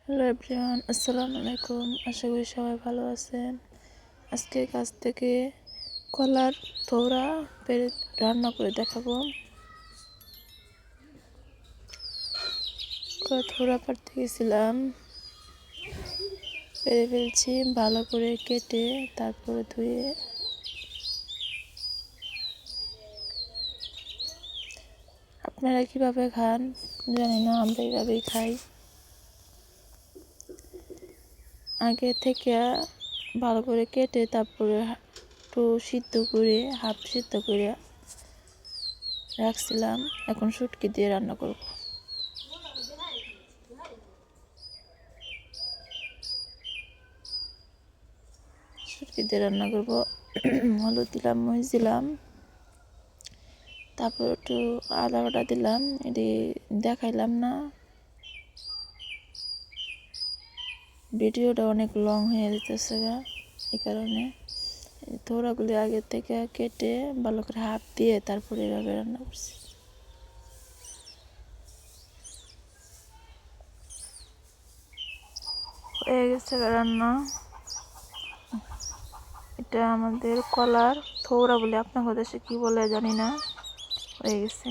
Hello everyone, আসসালামু আলাইকুম। আশা করি সবাই ভালো আছেন। আজকে কাছ থেকে কলার থোড়া পেরে রান্না করে দেখাবো। কলার থোড়া পাড়তে গেছিলাম, পেরে ফেলছি ভালো করে কেটে, তারপরে ধুয়ে। আপনারা কিভাবে খান জানি না, আমরা এইভাবেই খাই। আগে থেকে ভালো করে কেটে তারপরে একটু সিদ্ধ করে, হাফ সিদ্ধ করে রাখছিলাম। এখন শুটকি দিয়ে রান্না করব। শুটকি দিয়ে রান্না করবো। হলুদ দিলাম, মরিচ দিলাম, তারপর একটু আদা বাটা দিলাম। এটি দেখাইলাম না, ভিডিওটা অনেক লং হয়ে যেতেছে, এই কারণে থোড়াগুলি আগে থেকে কেটে ভালো করে হাত দিয়ে তারপরে এভাবে রান্না করছি। হয়ে গেছে রান্না। এটা আমাদের কলার থোড়া বলে, আপনাদের দেশে কি বলে জানি না। হয়ে গেছে।